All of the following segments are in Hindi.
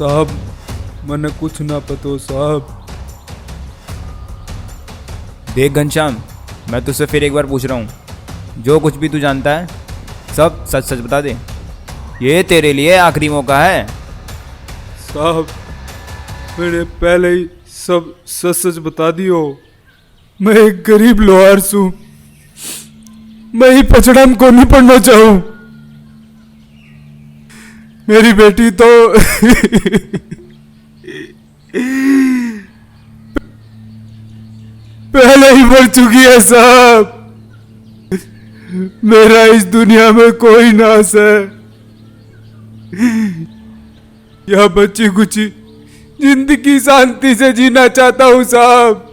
साहब मने कुछ ना पतो साहब। देख घनश्याम, मैं तुझसे फिर एक बार पूछ रहा हूँ, जो कुछ भी तू जानता है सब सच सच बता दे। ये तेरे लिए आखिरी मौका है। साहब मैंने पहले ही सब सच सच बता दियो। मैं एक गरीब लोहार सू, मैं ही पचड़म को नहीं पढ़ना चाहूं। मेरी बेटी तो पहले ही मर चुकी है साहब। मेरा इस दुनिया में कोई नाश है। यह बच्ची कुची जिंदगी शांति से जीना चाहता हूं साहब।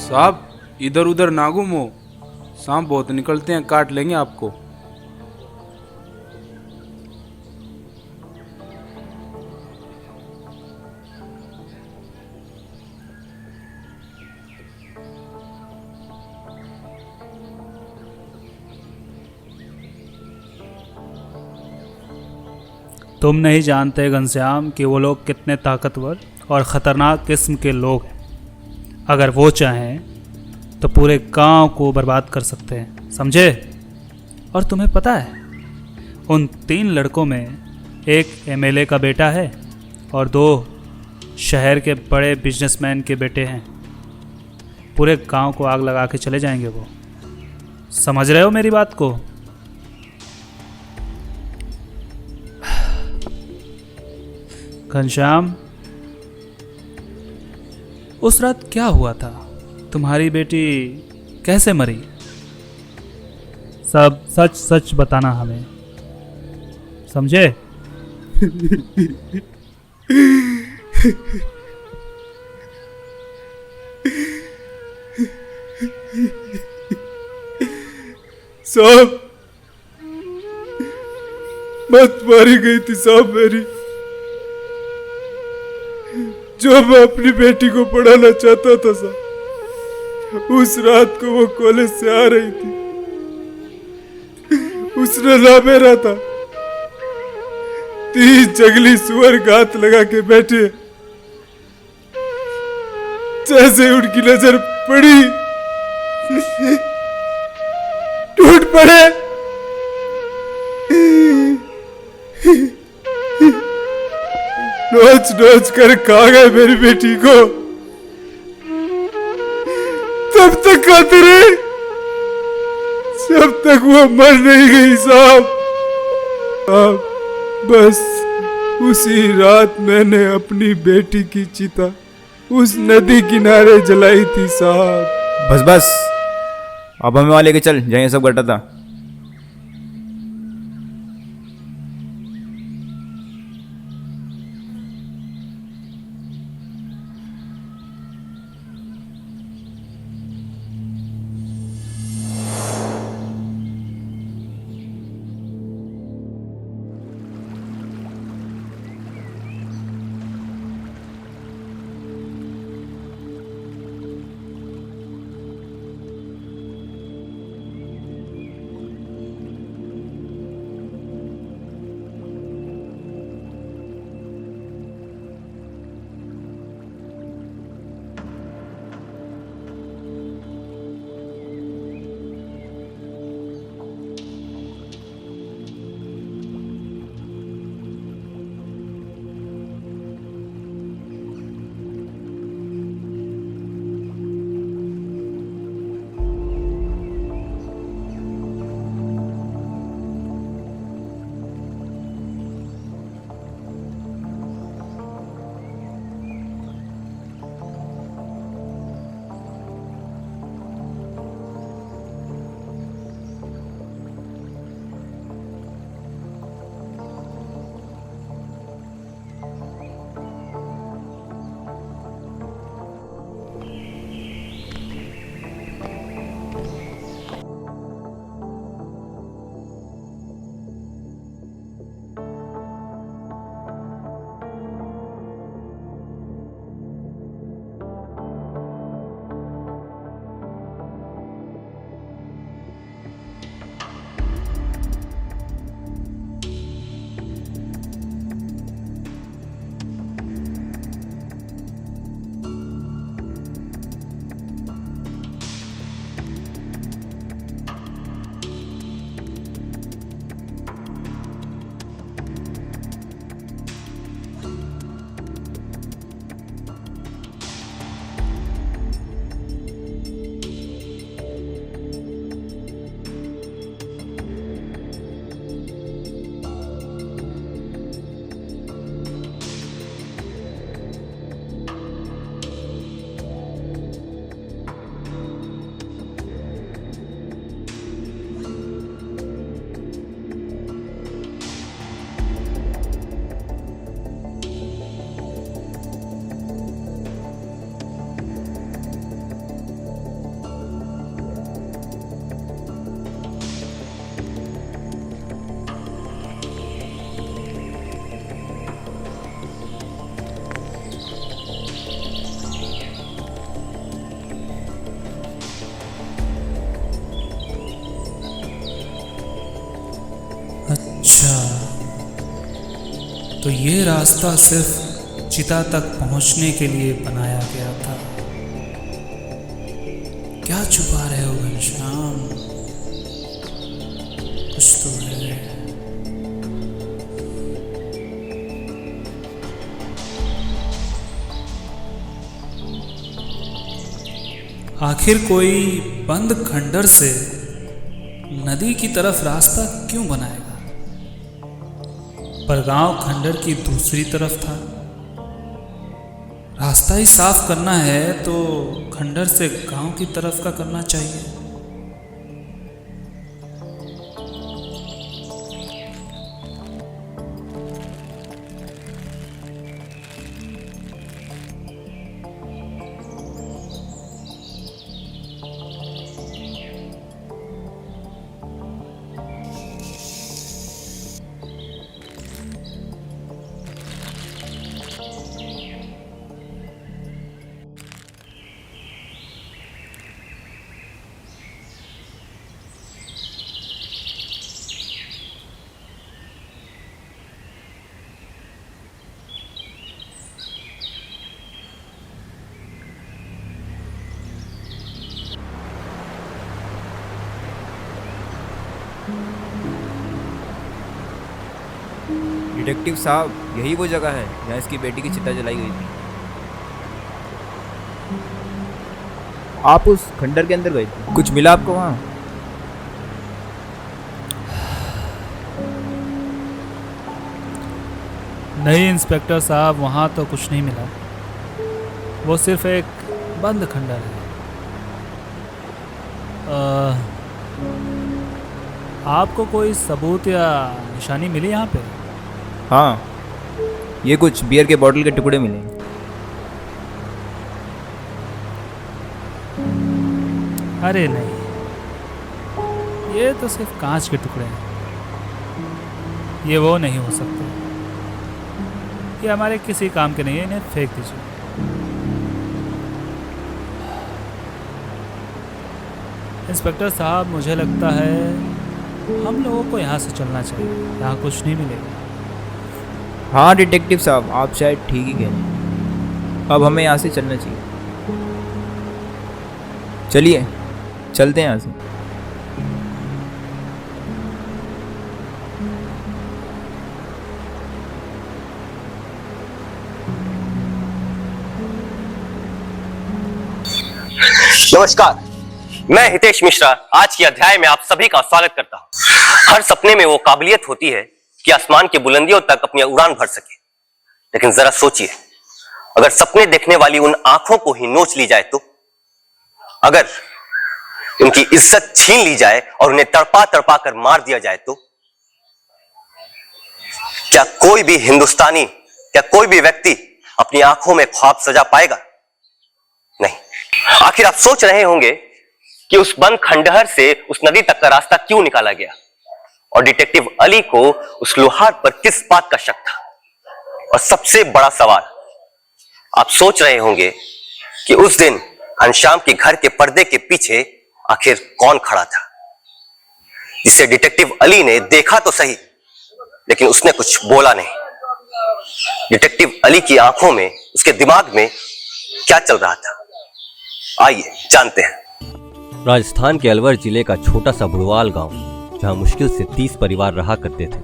साहब इधर उधर ना घूमो, सांप बहुत निकलते हैं, काट लेंगे आपको। तुम नहीं जानते घनश्याम कि वो लोग कितने ताकतवर और ख़तरनाक किस्म के लोग हैं। अगर वो चाहें तो पूरे गांव को बर्बाद कर सकते हैं, समझे? और तुम्हें पता है, उन 3 लड़कों में एक एमएलए का बेटा है और 2 शहर के बड़े बिजनेसमैन के बेटे हैं। पूरे गांव को आग लगा के चले जाएंगे वो। समझ रहे हो मेरी बात को? घनश्याम, उस रात क्या हुआ था? तुम्हारी बेटी कैसे मरी? सब सच सच बताना हमें, समझे? साहब मत मारी गई थी साहब मेरी, जो मैं अपनी बेटी को पढ़ाना चाहता था साहब। उस रात को वो कॉलेज से आ रही थी, उसने ना मेरा था। 3 जंगली सुअर घात लगा के बैठे, जैसे उनकी नजर पड़ी टूट पड़े। नोच नोच कर खा गए मेरी बेटी को। तब तक खाते रहे जब तक वो मर नहीं गई साहब। बस उसी रात मैंने अपनी बेटी की चिता उस नदी किनारे जलाई थी साहब। बस बस, अब हमें वहाँ लेके चल जहाँ ये सब घटा था। अच्छा, तो ये रास्ता सिर्फ चिता तक पहुंचने के लिए बनाया गया था। क्या छुपा रहे हो घनश्याम? कुछ तो है। आखिर कोई बंद खंडर से नदी की तरफ रास्ता क्यों बनाएगा? पर गांव खंडर की दूसरी तरफ था। रास्ता ही साफ करना है तो खंडर से गांव की तरफ का करना चाहिए। डिटेक्टिव साहब, यही वो जगह है जहाँ इसकी बेटी की चिता जलाई गई थी। आप उस खंडर के अंदर गए थे, कुछ मिला आपको वहाँ? नहीं इंस्पेक्टर साहब, वहाँ तो कुछ नहीं मिला। वो सिर्फ एक बंद खंडर है। आपको कोई सबूत या निशानी मिली यहाँ पे? हाँ, ये कुछ बियर के बॉटल के टुकड़े मिले। अरे नहीं, ये तो सिर्फ कांच के टुकड़े हैं। ये वो नहीं हो सकते। ये हमारे किसी काम के नहीं है, इन्हें फेंक दीजिए। इंस्पेक्टर साहब, मुझे लगता है हम लोगों को यहाँ से चलना चाहिए। यहाँ कुछ नहीं मिलेगा। हाँ डिटेक्टिव साहब, आप शायद ठीक ही कह रहे हैं। अब हमें यहाँ से चलना चाहिए। चलिए चलते हैं यहाँ से। नमस्कार, मैं हितेश मिश्रा आज के अध्याय में आप सभी का स्वागत करता हूं। हर सपने में वो काबिलियत होती है कि आसमान की बुलंदियों तक अपनी उड़ान भर सके, लेकिन जरा सोचिए, अगर सपने देखने वाली उन आंखों को ही नोच ली जाए तो, अगर उनकी इज्जत छीन ली जाए और उन्हें तड़पा तड़पा कर मार दिया जाए तो क्या कोई भी हिंदुस्तानी, क्या कोई भी व्यक्ति अपनी आंखों में ख्वाब सजा पाएगा? नहीं। आखिर आप सोच रहे होंगे कि उस बंद खंडहर से उस नदी तक का रास्ता क्यों निकाला गया और डिटेक्टिव अली को उस लोहार पर किस बात का शक था। और सबसे बड़ा सवाल, आप सोच रहे होंगे कि उस दिन घनश्याम के घर के पर्दे के पीछे आखिर कौन खड़ा था, जिसे डिटेक्टिव अली ने देखा तो सही, लेकिन उसने कुछ बोला नहीं। डिटेक्टिव अली की आंखों में, उसके दिमाग में क्या चल रहा था, आइए जानते हैं। राजस्थान के अलवर जिले का छोटा सा बुढ़वाल गांव, जहां मुश्किल से 30 परिवार रहा करते थे।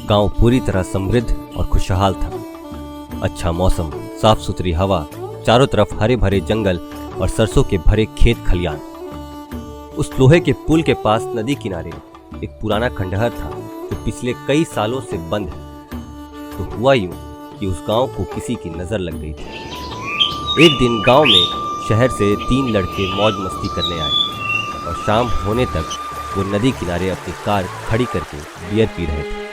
गांव पूरी तरह समृद्ध और खुशहाल था। अच्छा मौसम, साफ सुथरी हवा, चारों तरफ हरे भरे जंगल और सरसों के भरे खेत खलियान। उस लोहे के पुल के पास नदी किनारे एक पुराना खंडहर था जो पिछले कई सालों से बंद है। तो हुआ यूं कि उस गांव को किसी की नजर लग गई थी। एक दिन गांव में शहर से 3 लड़के मौज मस्ती करने आए और शाम होने तक वो नदी किनारे अपनी कार खड़ी करके बियर पी रहे थे।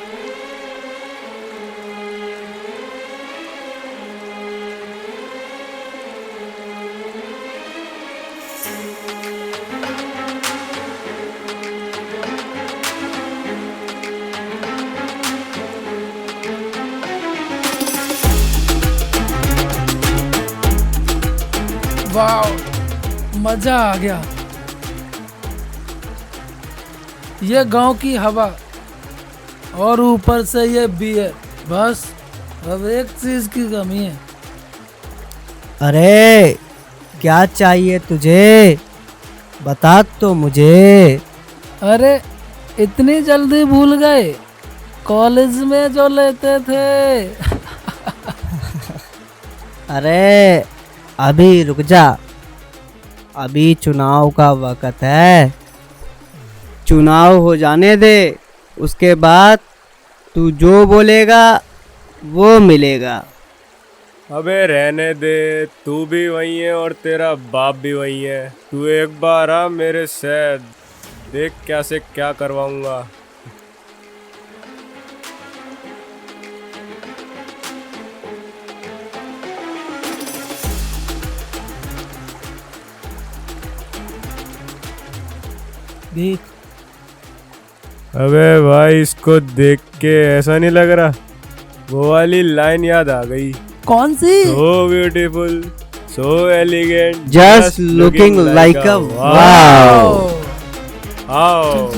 वाह, मजा आ गया। ये गांव की हवा और ऊपर से ये बियर, बस अब एक चीज की कमी है। अरे क्या चाहिए तुझे, बता तो मुझे। अरे इतनी जल्दी भूल गए, कॉलेज में जो लेते थे। अरे अभी रुक जा, अभी चुनाव का वक्त है, चुनाव हो जाने दे, उसके बाद तू जो बोलेगा वो मिलेगा। अबे रहने दे, तू भी वही है और तेरा बाप भी वही है। तू एक बार आ मेरे साथ, देख क्या से क्या करवाऊंगा। देख, अबे भाई इसको देख के ऐसा नहीं लग रहा, वो वाली लाइन याद आ गई। कौन सी? So beautiful, so elegant, Just looking like a wow. Wow.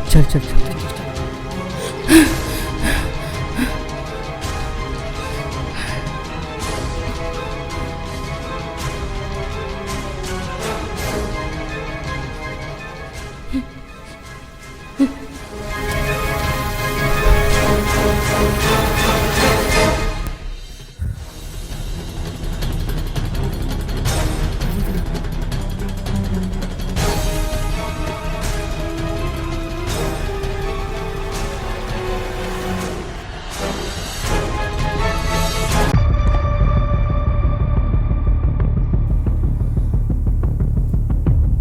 चल चल चल चल।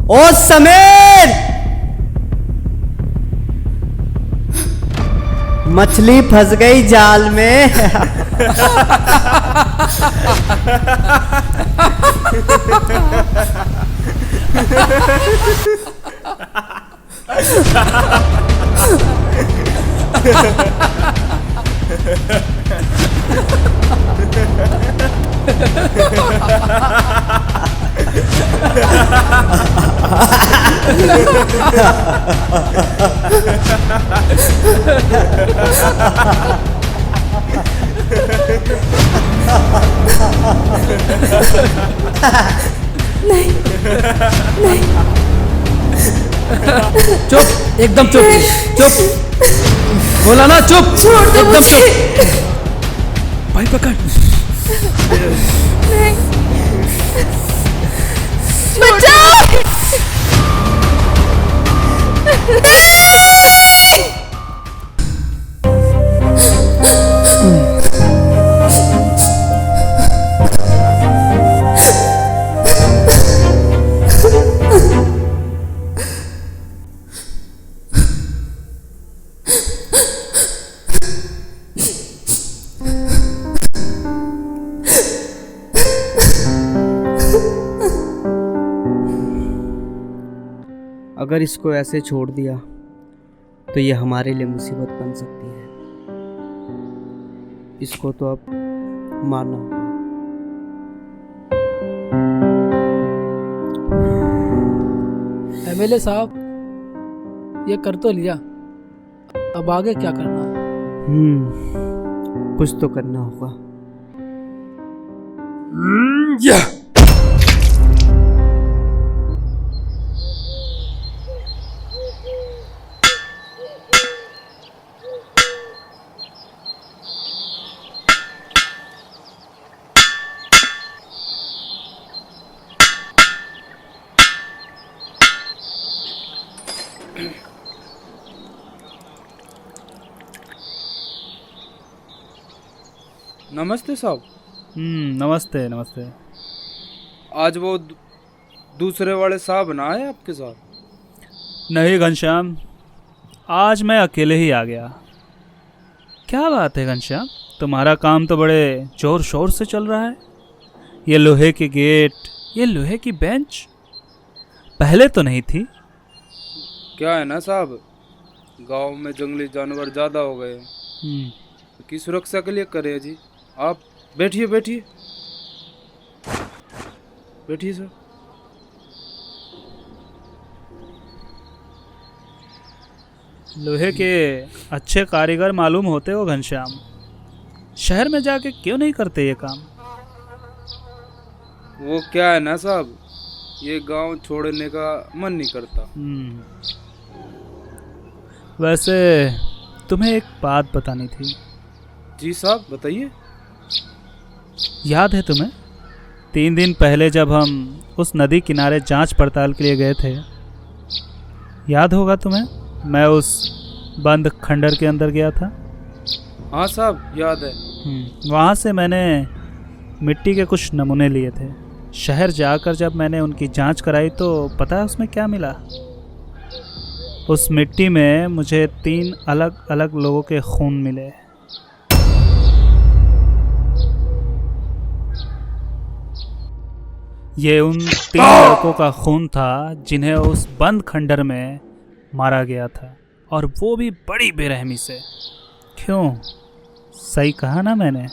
ओ समीर, मछली फंस गई जाल में। चुप, एकदम चुप, चुप। बोला ना चुप, एकदम चुप। भाई पकड़। अगर इसको ऐसे छोड़ दिया तो ये हमारे लिए मुसीबत बन सकती है। इसको तो अब मारना होगा। एमएलए साहब, ये कर तो लिया, अब आगे क्या करना है? कुछ तो करना होगा। नमस्ते साहब। नमस्ते नमस्ते। आज वो दूसरे वाले साहब ना आए आपके साथ? नहीं घनश्याम, आज मैं अकेले ही आ गया। क्या बात है घनश्याम, तुम्हारा काम तो बड़े जोर शोर से चल रहा है। ये लोहे के गेट, ये लोहे की बेंच पहले तो नहीं थी। क्या है ना साहब, गांव में जंगली जानवर ज़्यादा हो गए हैं, की सुरक्षा के लिए करें जी। आप बैठिए बैठिए बैठिए सर। लोहे के अच्छे कारीगर मालूम होते हो घनश्याम। शहर में जाके क्यों नहीं करते ये काम? वो क्या है ना साहब, ये गांव छोड़ने का मन नहीं करता। वैसे तुम्हें एक बात बतानी थी। जी साहब बताइए। याद है तुम्हें 3 दिन पहले जब हम उस नदी किनारे जांच पड़ताल के लिए गए थे? याद होगा तुम्हें, मैं उस बंद खंडर के अंदर गया था। हाँ साहब याद है। वहाँ से मैंने मिट्टी के कुछ नमूने लिए थे। शहर जाकर जब मैंने उनकी जांच कराई तो पता है उसमें क्या मिला? उस मिट्टी में मुझे 3 अलग अलग लोगों के खून मिले। ये उन 3 लड़कों का खून था जिन्हें उस बंद खंडर में मारा गया था, और वो भी बड़ी बेरहमी से। क्यों, सही कहा ना मैंने?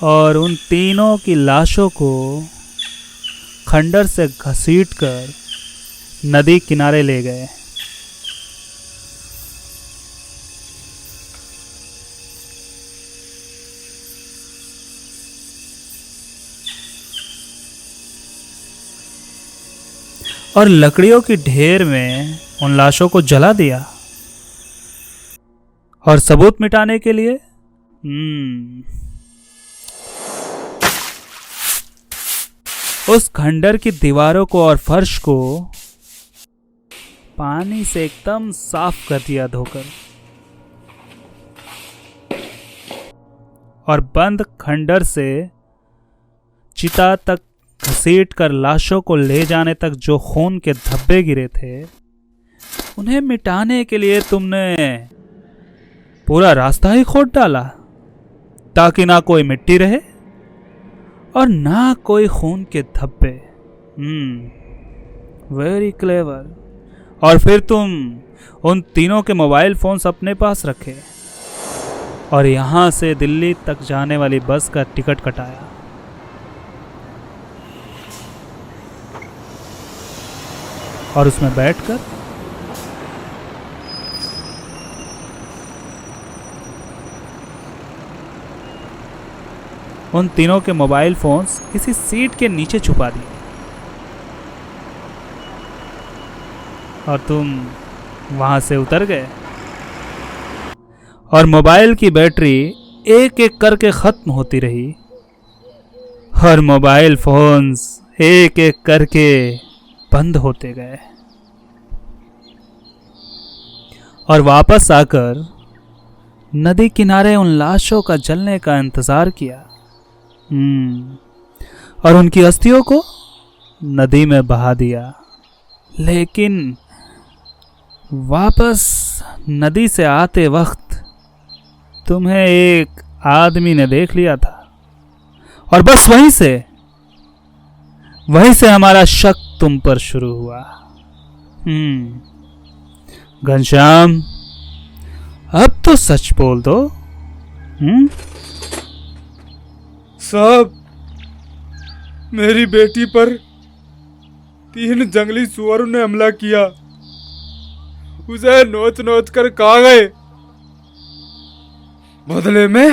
और उन तीनों की लाशों को खंडर से घसीटकर नदी किनारे ले गए। और लकड़ियों की ढेर में उन लाशों को जला दिया। और सबूत मिटाने के लिए उस खंडर की दीवारों को और फर्श को पानी से एकदम साफ कर दिया धोकर। और बंद खंडर से चिता तक घसीट कर लाशों को ले जाने तक जो खून के धब्बे गिरे थे, उन्हें मिटाने के लिए तुमने पूरा रास्ता ही खोद डाला, ताकि ना कोई मिट्टी रहे और ना कोई खून के धब्बे। Very clever. और फिर तुम उन तीनों के मोबाइल फोन्स अपने पास रखे और यहाँ से दिल्ली तक जाने वाली बस का टिकट कटाया। और उसमें बैठकर उन तीनों के मोबाइल फोन्स किसी सीट के नीचे छुपा दिए। और तुम वहां से उतर गए और मोबाइल की बैटरी एक एक करके खत्म होती रही और मोबाइल फोन्स एक एक करके बंद होते गए। और वापस आकर नदी किनारे उन लाशों का जलने का इंतजार किया। और उनकी अस्थियों को नदी में बहा दिया। लेकिन वापस नदी से आते वक्त तुम्हें एक आदमी ने देख लिया था और बस वहीं से हमारा शक तुम पर शुरू हुआ। घनश्याम, अब तो सच बोल दो। साहब, मेरी बेटी पर 3 जंगली सुअरों ने हमला किया। उसे नोच नोच कर खा गए। बदले में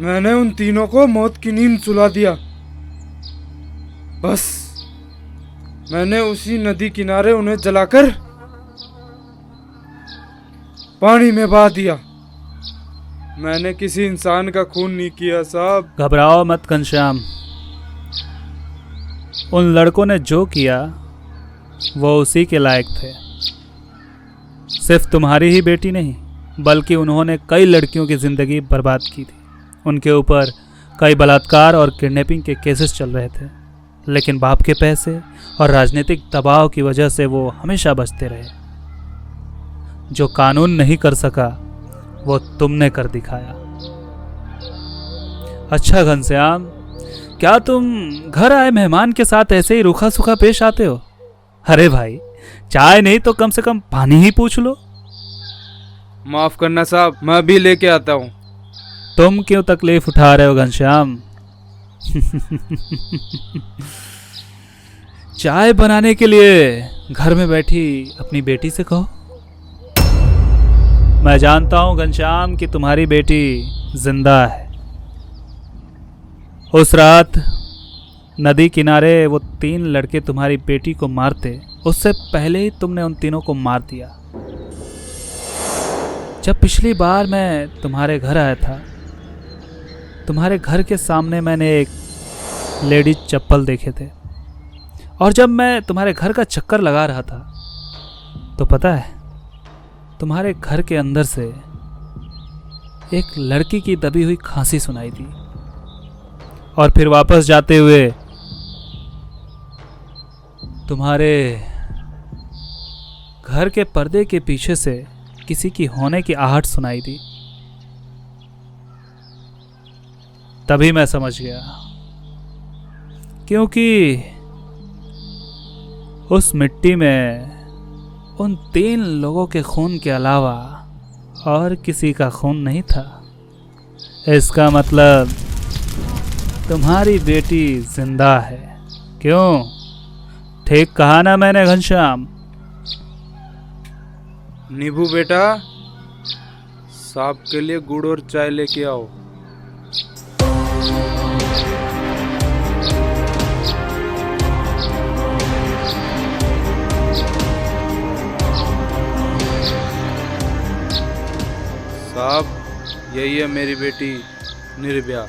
मैंने उन तीनों को मौत की नींद सुला दिया। बस मैंने उसी नदी किनारे उन्हें जलाकर पानी में बहा दिया। मैंने किसी इंसान का खून नहीं किया साहब। घबराओ मत घनश्याम, उन लड़कों ने जो किया वो उसी के लायक थे। सिर्फ तुम्हारी ही बेटी नहीं, बल्कि उन्होंने कई लड़कियों की ज़िंदगी बर्बाद की थी। उनके ऊपर कई बलात्कार और किडनैपिंग के केसेस चल रहे थे, लेकिन बाप के पैसे और राजनीतिक दबाव की वजह से वो हमेशा बचते रहे। जो कानून नहीं कर सका वो तुमने कर दिखाया। अच्छा घनश्याम, क्या तुम घर आए मेहमान के साथ ऐसे ही रूखा सूखा पेश आते हो? अरे भाई, चाय नहीं तो कम से कम पानी ही पूछ लो। माफ करना साहब, मैं भी लेके आता हूँ। तुम क्यों तकलीफ उठा रहे हो घनश्याम? चाय बनाने के लिए घर में बैठी अपनी बेटी से कहो। मैं जानता हूं घनश्याम कि तुम्हारी बेटी जिंदा है। उस रात नदी किनारे वो 3 लड़के तुम्हारी बेटी को मारते, उससे पहले ही तुमने उन तीनों को मार दिया। जब पिछली बार मैं तुम्हारे घर आया था, तुम्हारे घर के सामने मैंने एक लेडीज चप्पल देखे थे, और जब मैं तुम्हारे घर का चक्कर लगा रहा था तो पता है, तुम्हारे घर के अंदर से एक लड़की की दबी हुई खांसी सुनाई दी। और फिर वापस जाते हुए तुम्हारे घर के पर्दे के पीछे से किसी की होने की आहट सुनाई दी। तभी मैं समझ गया, क्योंकि उस मिट्टी में उन 3 लोगों के खून के अलावा और किसी का खून नहीं था। इसका मतलब तुम्हारी बेटी जिंदा है। क्यों, ठीक कहा ना मैंने घनश्याम? नींबू बेटा, साहब के लिए गुड़ और चाय लेके आओ। साहब, यही है मेरी बेटी निर्भया।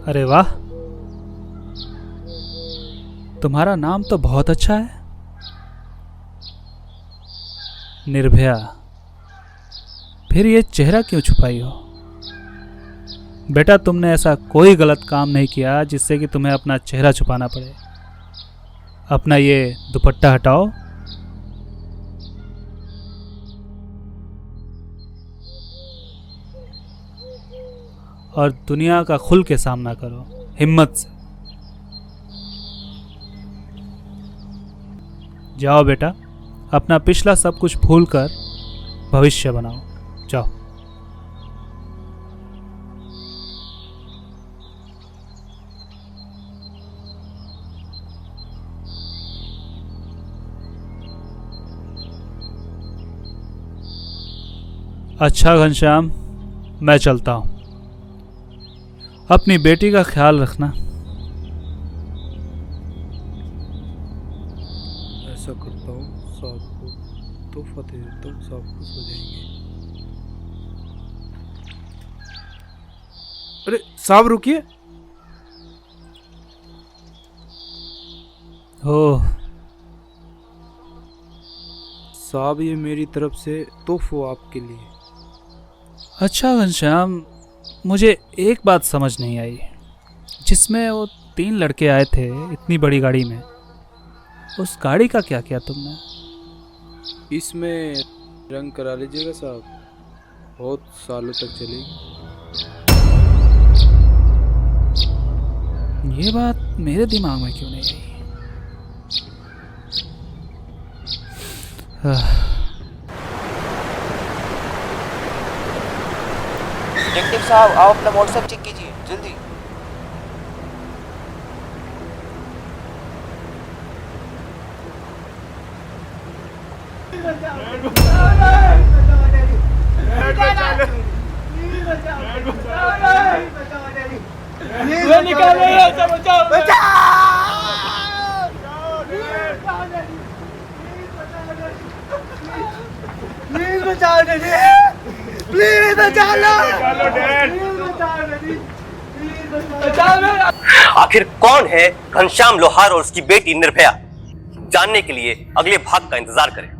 अरे वाह, तुम्हारा नाम तो बहुत अच्छा है, निर्भया। फिर ये चेहरा क्यों छुपाई हो? बेटा, तुमने ऐसा कोई गलत काम नहीं किया जिससे कि तुम्हें अपना चेहरा छुपाना पड़े। अपना ये दुपट्टा हटाओ। और दुनिया का खुल के सामना करो, हिम्मत से। जाओ बेटा, अपना पिछला सब कुछ भूलकर भविष्य बनाओ। जाओ। अच्छा घनश्याम, मैं चलता हूँ। अपनी बेटी का ख्याल रखना। ऐसा करता हूँ, साहब को तोहफा दे देता हूँ, साहब खुश हो जाएंगे। अरे साहब रुकिए। ओह, साहब, ये मेरी तरफ से तोहफा आपके लिए। अच्छा घनश्याम, मुझे एक बात समझ नहीं आई। जिसमें वो 3 लड़के आए थे इतनी बड़ी गाड़ी में, उस गाड़ी का क्या किया तुमने? इसमें रंग करा लीजिएगा साहब, बहुत सालों तक चलेगी। ये बात मेरे दिमाग में क्यों नहीं आई? डिटेक्टिव साहब, आप अपना व्हाट्सएप चेक कीजिए जल्दी। बचाओ डैडी, प्लीज बचा लो, आखिर कौन है घनश्याम लोहार और उसकी बेटी निर्भया? जानने के लिए अगले भाग का इंतजार करें।